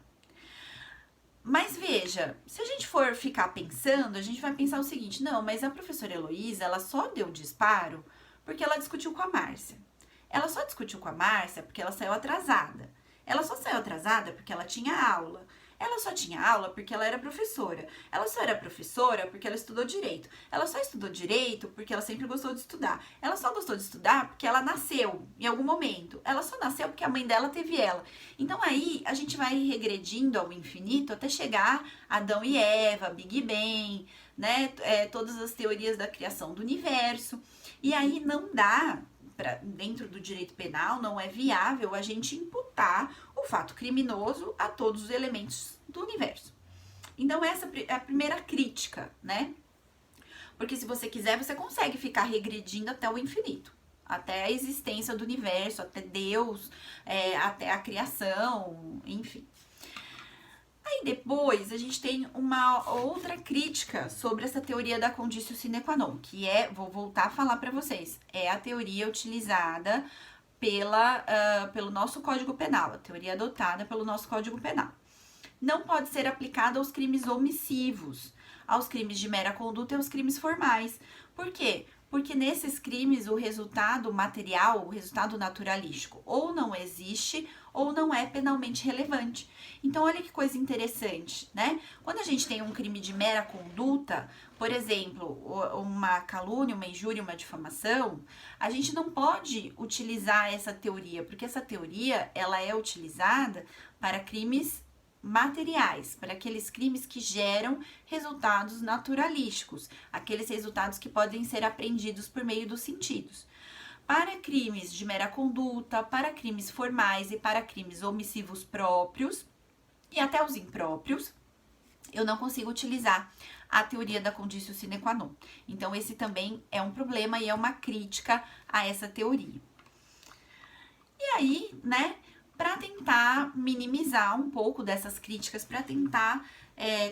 Mas veja, se a gente for ficar pensando, a gente vai pensar o seguinte, não, mas a professora Heloísa, ela só deu disparo porque ela discutiu com a Márcia. Ela só discutiu com a Márcia porque ela saiu atrasada. Ela só saiu atrasada porque ela tinha aula. Ela só tinha aula porque ela era professora. Ela só era professora porque ela estudou direito. Ela só estudou direito porque ela sempre gostou de estudar. Ela só gostou de estudar porque ela nasceu em algum momento. Ela só nasceu porque a mãe dela teve ela. Então aí a gente vai regredindo ao infinito até chegar a Adão e Eva, Big Bang, né? Todas as teorias da criação do universo. E aí não dá, dentro do direito penal, não é viável a gente imputar o fato criminoso a todos os elementos do universo. Então essa é a primeira crítica, né? Porque se você quiser, você consegue ficar regredindo até o infinito. Até a existência do universo, até Deus, até a criação, enfim. Aí depois a gente tem uma outra crítica sobre essa teoria da conditio sine qua non, que vou voltar a falar para vocês, é a teoria utilizada pelo nosso Código Penal, a teoria adotada pelo nosso Código Penal. Não pode ser aplicada aos crimes omissivos, aos crimes de mera conduta e aos crimes formais. Por quê? Porque nesses crimes o resultado material, o resultado naturalístico, ou não existe ou não é penalmente relevante. Então, olha que coisa interessante, né? Quando a gente tem um crime de mera conduta, por exemplo, uma calúnia, uma injúria, uma difamação, a gente não pode utilizar essa teoria, porque essa teoria, ela é utilizada para crimes materiais, para aqueles crimes que geram resultados naturalísticos, aqueles resultados que podem ser aprendidos por meio dos sentidos. Para crimes de mera conduta, para crimes formais e para crimes omissivos próprios e até os impróprios, eu não consigo utilizar a teoria da conditio sine qua non. Então, esse também é um problema e é uma crítica a essa teoria. E aí, né, para tentar minimizar um pouco dessas críticas, para tentar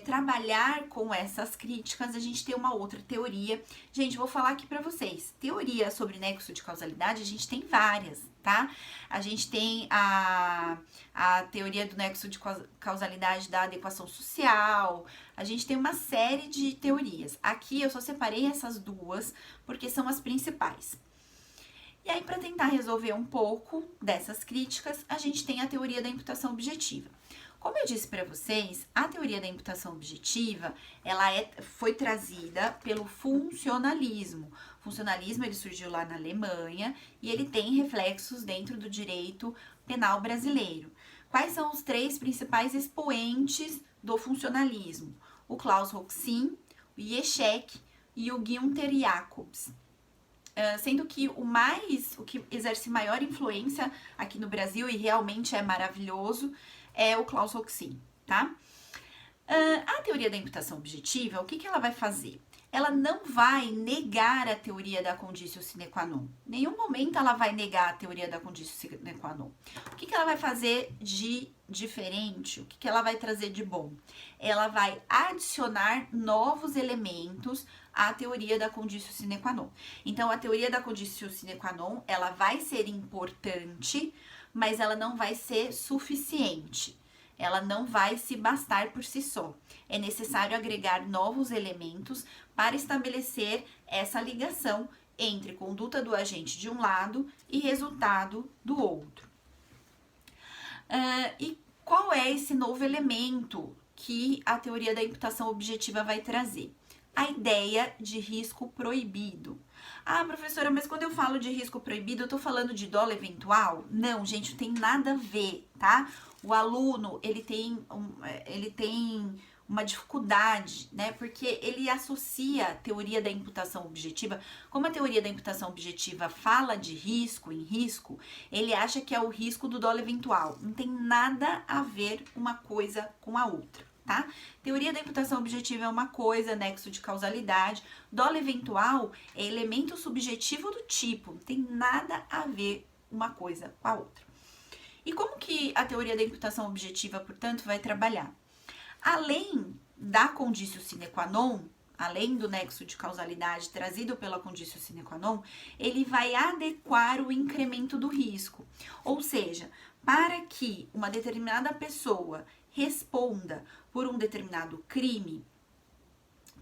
trabalhar com essas críticas, a gente tem uma outra teoria. Gente, vou falar aqui para vocês. Teoria sobre nexo de causalidade, a gente tem várias, tá? A gente tem a teoria do nexo de causalidade da adequação social, a gente tem uma série de teorias. Aqui eu só separei essas duas porque são as principais. E aí, para tentar resolver um pouco dessas críticas, a gente tem a teoria da imputação objetiva. Como eu disse para vocês, a teoria da imputação objetiva, foi trazida pelo funcionalismo. O funcionalismo, ele surgiu lá na Alemanha e ele tem reflexos dentro do direito penal brasileiro. Quais são os 3 principais expoentes do funcionalismo? O Klaus Roxin, o Jeschek e o Günther Jacobs. Sendo que o que exerce maior influência aqui no Brasil e realmente é maravilhoso é o Klaus Roxin, tá? A teoria da imputação objetiva, o que ela vai fazer? Ela não vai negar a teoria da conditio sine qua non. Em nenhum momento ela vai negar a teoria da conditio sine qua non. O que ela vai fazer de diferente? O que ela vai trazer de bom? Ela vai adicionar novos elementos à teoria da conditio sine qua non. Então, a teoria da conditio sine qua non, ela vai ser importante, mas ela não vai ser suficiente. Ela não vai se bastar por si só. É necessário agregar novos elementos para estabelecer essa ligação entre conduta do agente de um lado e resultado do outro. E qual é esse novo elemento que a teoria da imputação objetiva vai trazer? A ideia de risco proibido. Ah, professora, mas quando eu falo de risco proibido, eu tô falando de dolo eventual? Não, gente, não tem nada a ver, tá? O aluno, ele tem uma dificuldade, né? Porque ele associa a teoria da imputação objetiva, como a teoria da imputação objetiva fala de risco em risco, ele acha que é o risco do dolo eventual. Não tem nada a ver uma coisa com a outra, tá? Teoria da imputação objetiva é uma coisa, nexo de causalidade. Dolo eventual é elemento subjetivo do tipo, não tem nada a ver uma coisa com a outra. E como que a teoria da imputação objetiva, portanto, vai trabalhar? Além da conditio sine qua non, além do nexo de causalidade trazido pela conditio sine qua non, ele vai adequar o incremento do risco. Ou seja, para que uma determinada pessoa responda por um determinado crime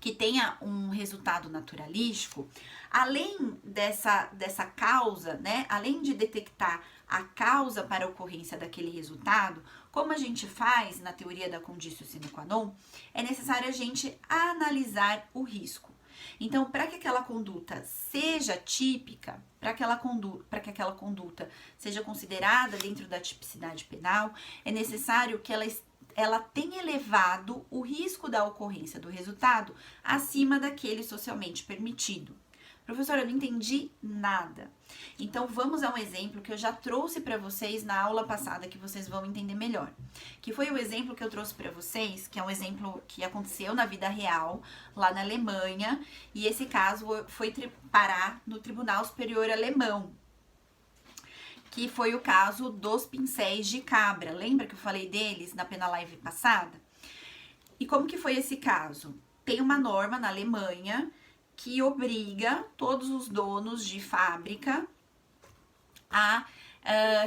que tenha um resultado naturalístico, além dessa causa, né, além de detectar a causa para a ocorrência daquele resultado, como a gente faz na teoria da conditio sine qua non, é necessário a gente analisar o risco. Então, para que aquela conduta seja típica, para que aquela conduta seja considerada dentro da tipicidade penal, é necessário que ela tenha elevado o risco da ocorrência do resultado acima daquele socialmente permitido. Professora, eu não entendi nada. Então, vamos a um exemplo que eu já trouxe para vocês na aula passada, que vocês vão entender melhor. Que foi o exemplo que eu trouxe para vocês, que é um exemplo que aconteceu na vida real, lá na Alemanha, e esse caso foi parar no Tribunal Superior Alemão, que foi o caso dos pincéis de cabra. Lembra que eu falei deles na Penalive passada? E como que foi esse caso? Tem uma norma na Alemanha que obriga todos os donos de fábrica a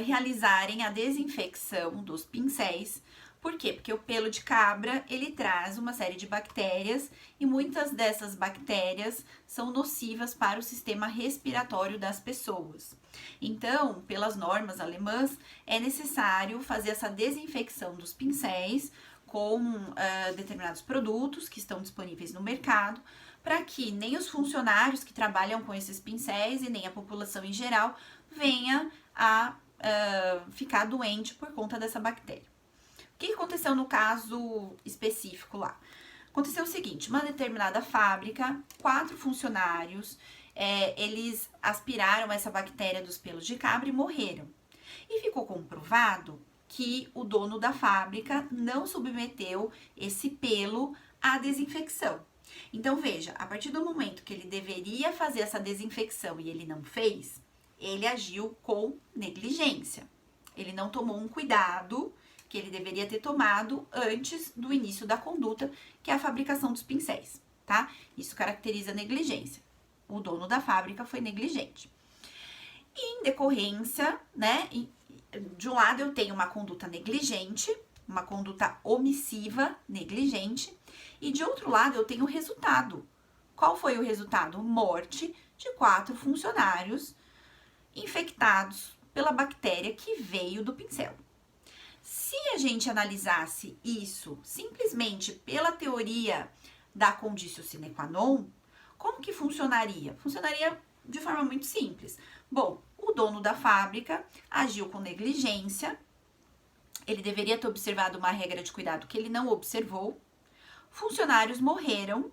realizarem a desinfecção dos pincéis. Por quê? Porque o pelo de cabra, ele traz uma série de bactérias e muitas dessas bactérias são nocivas para o sistema respiratório das pessoas. Então, pelas normas alemãs, é necessário fazer essa desinfecção dos pincéis com determinados produtos que estão disponíveis no mercado, para que nem os funcionários que trabalham com esses pincéis e nem a população em geral venha a ficar doente por conta dessa bactéria. O que aconteceu no caso específico lá? Aconteceu o seguinte, uma determinada fábrica, 4 funcionários, eles aspiraram essa bactéria dos pelos de cabra e morreram. E ficou comprovado que o dono da fábrica não submeteu esse pelo à desinfecção. Então, veja, a partir do momento que ele deveria fazer essa desinfecção e ele não fez, ele agiu com negligência. Ele não tomou um cuidado que ele deveria ter tomado antes do início da conduta, que é a fabricação dos pincéis, tá? Isso caracteriza negligência. O dono da fábrica foi negligente. E em decorrência, né, de um lado eu tenho uma conduta negligente, uma conduta omissiva, negligente, e de outro lado eu tenho o resultado. Qual foi o resultado? Morte de 4 funcionários infectados pela bactéria que veio do pincel. Se a gente analisasse isso simplesmente pela teoria da conditio sine qua non, como que funcionaria? Funcionaria de forma muito simples. Bom, o dono da fábrica agiu com negligência, ele deveria ter observado uma regra de cuidado que ele não observou, funcionários morreram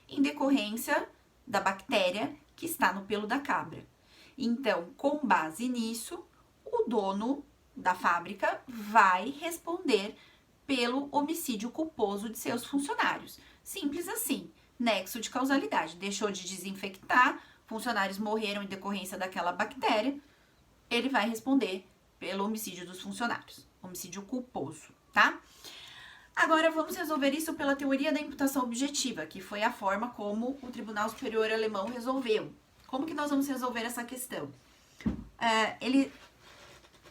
em decorrência da bactéria que está no pelo da cabra. Então, com base nisso, o dono da fábrica vai responder pelo homicídio culposo de seus funcionários. Simples assim, nexo de causalidade. Deixou de desinfectar, funcionários morreram em decorrência daquela bactéria, ele vai responder pelo homicídio dos funcionários, homicídio culposo, tá? Agora vamos resolver isso pela teoria da imputação objetiva, que foi a forma como o Tribunal Superior Alemão resolveu. Como que nós vamos resolver essa questão?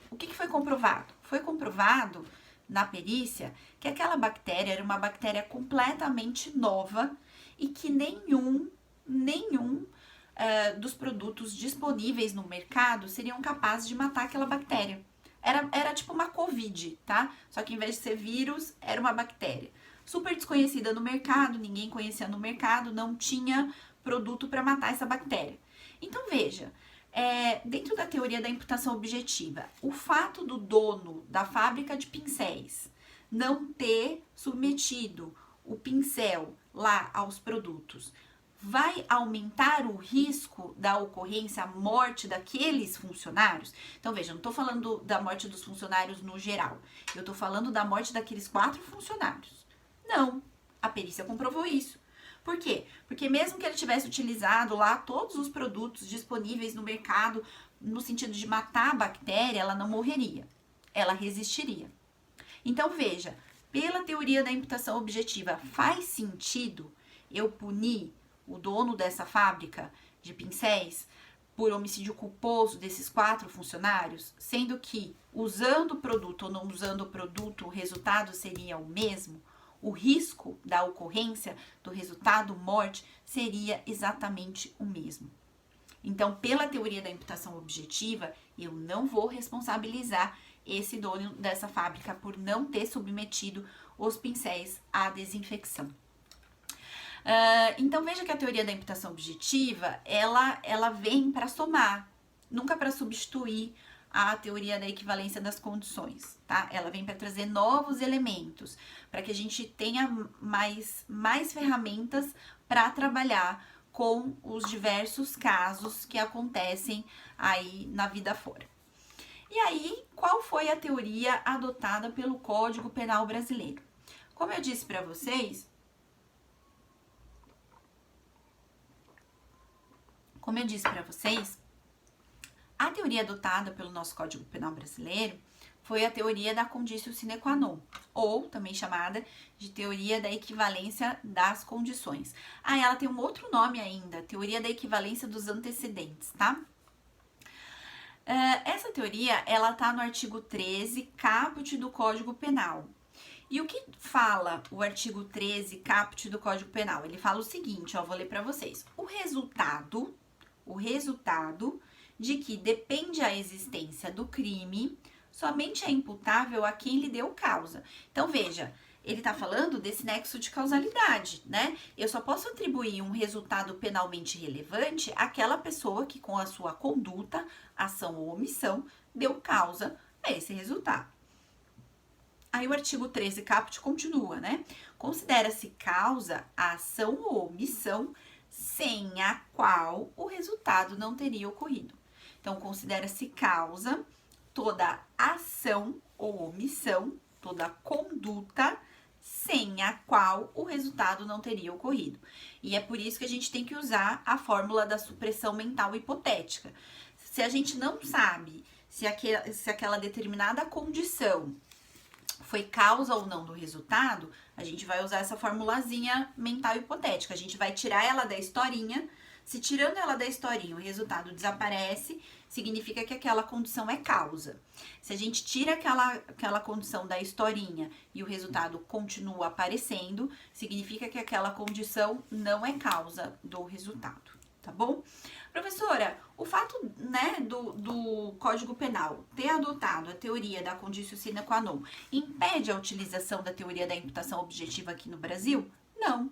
O que foi comprovado? Foi comprovado na perícia que aquela bactéria era uma bactéria completamente nova e que nenhum dos produtos disponíveis no mercado seriam capazes de matar aquela bactéria. Era tipo uma Covid, tá? Só que em vez de ser vírus, era uma bactéria. Super desconhecida no mercado, ninguém conhecia no mercado, não tinha produto para matar essa bactéria. Então, veja, dentro da teoria da imputação objetiva, o fato do dono da fábrica de pincéis não ter submetido o pincel lá aos produtos vai aumentar o risco da ocorrência, a morte daqueles funcionários? Então, veja, não estou falando da morte dos funcionários no geral. Eu estou falando da morte daqueles 4 funcionários. Não, a perícia comprovou isso. Por quê? Porque mesmo que ele tivesse utilizado lá todos os produtos disponíveis no mercado, no sentido de matar a bactéria, ela não morreria. Ela resistiria. Então, veja, pela teoria da imputação objetiva, faz sentido eu punir o dono dessa fábrica de pincéis por homicídio culposo desses 4 funcionários, sendo que usando o produto ou não usando o produto, o resultado seria o mesmo, o risco da ocorrência do resultado morte seria exatamente o mesmo. Então, pela teoria da imputação objetiva, eu não vou responsabilizar esse dono dessa fábrica por não ter submetido os pincéis à desinfecção. Então, veja que a teoria da imputação objetiva, ela vem para somar, nunca para substituir a teoria da equivalência das condições, tá? Ela vem para trazer novos elementos, para que a gente tenha mais ferramentas para trabalhar com os diversos casos que acontecem aí na vida fora. E aí, qual foi a teoria adotada pelo Código Penal brasileiro? Como eu disse para vocês, a teoria adotada pelo nosso Código Penal brasileiro foi a teoria da conditio sine qua non, ou também chamada de teoria da equivalência das condições. Ela tem um outro nome ainda, teoria da equivalência dos antecedentes, tá? Essa teoria, ela tá no artigo 13, caput do Código Penal. E o que fala o artigo 13, caput do Código Penal? Ele fala o seguinte, vou ler para vocês. O resultado de que depende a existência do crime somente é imputável a quem lhe deu causa. Então, veja, ele tá falando desse nexo de causalidade, né? Eu só posso atribuir um resultado penalmente relevante àquela pessoa que, com a sua conduta, ação ou omissão, deu causa a esse resultado. Aí o artigo 13 caput continua, né? Considera-se causa a ação ou omissão sem a qual o resultado não teria ocorrido. Então, considera-se causa toda ação ou omissão, toda conduta sem a qual o resultado não teria ocorrido. E é por isso que a gente tem que usar a fórmula da supressão mental hipotética. Se a gente não sabe se aquela determinada condição foi causa ou não do resultado, a gente vai usar essa formulazinha mental hipotética. A gente vai tirar ela da historinha. Se tirando ela da historinha o resultado desaparece, significa que aquela condição é causa. Se a gente tira aquela condição da historinha e o resultado continua aparecendo, significa que aquela condição não é causa do resultado, tá bom? Professora, o fato, né, do Código Penal ter adotado a teoria da conditio sine qua non impede a utilização da teoria da imputação objetiva aqui no Brasil? Não.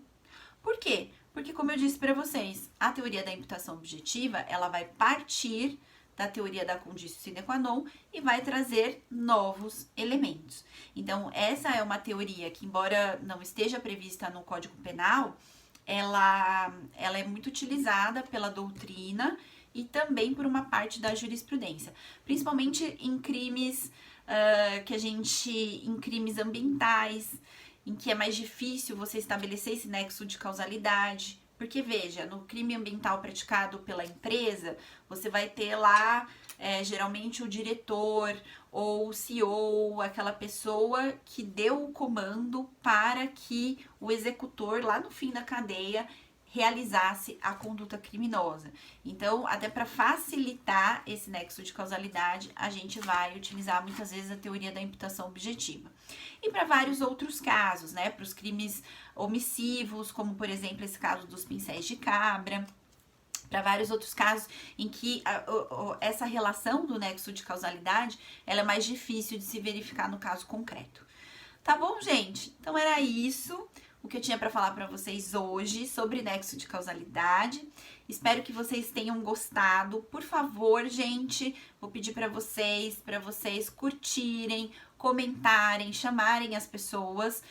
Por quê? Porque, como eu disse para vocês, a teoria da imputação objetiva, ela vai partir da teoria da conditio sine qua non e vai trazer novos elementos. Então, essa é uma teoria que, embora não esteja prevista no Código Penal, ela é muito utilizada pela doutrina e também por uma parte da jurisprudência, principalmente em crimes em crimes ambientais, em que é mais difícil você estabelecer esse nexo de causalidade. Porque, veja, no crime ambiental praticado pela empresa, você vai ter lá, geralmente, o diretor ou o CEO, aquela pessoa que deu o comando para que o executor, lá no fim da cadeia, realizasse a conduta criminosa. Então, até para facilitar esse nexo de causalidade, a gente vai utilizar muitas vezes a teoria da imputação objetiva. E para vários outros casos, né? Para os crimes omissivos, como por exemplo esse caso dos pincéis de cabra, para vários outros casos em que essa relação do nexo de causalidade ela é mais difícil de se verificar no caso concreto. Tá bom, gente? Então era isso o que eu tinha para falar para vocês hoje sobre nexo de causalidade. Espero que vocês tenham gostado. Por favor, gente, vou pedir para vocês curtirem, comentarem, chamarem as pessoas.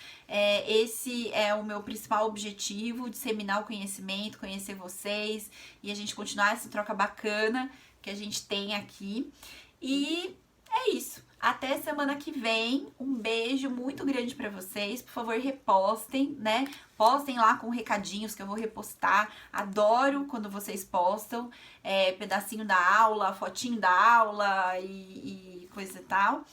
Esse é o meu principal objetivo, disseminar o conhecimento, conhecer vocês e a gente continuar essa troca bacana que a gente tem aqui. E é isso. Até semana que vem. Um beijo muito grande pra vocês. Por favor, repostem, né? Postem lá com recadinhos que eu vou repostar. Adoro quando vocês postam pedacinho da aula, fotinho da aula e coisa e tal.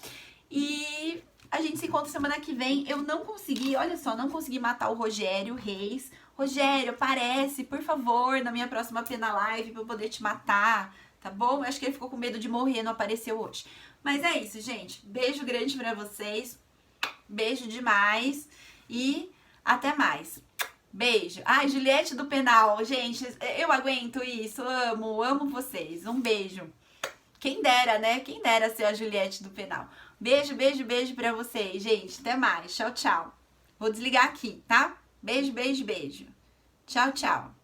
E a gente se encontra semana que vem. Eu não consegui, olha só, não consegui matar o Rogério Reis. Rogério, aparece, por favor, na minha próxima Pena Live pra eu poder te matar, tá bom? Eu acho que ele ficou com medo de morrer, não apareceu hoje. Mas é isso, gente. Beijo grande pra vocês. Beijo demais. E até mais. Beijo. Ai, Juliette do Penal. Gente, eu aguento isso. Amo vocês. Um beijo. Quem dera, né? Quem dera ser a Juliette do Penal. Beijo pra vocês, gente. Até mais. Tchau, tchau. Vou desligar aqui, tá? Beijo. Tchau, tchau.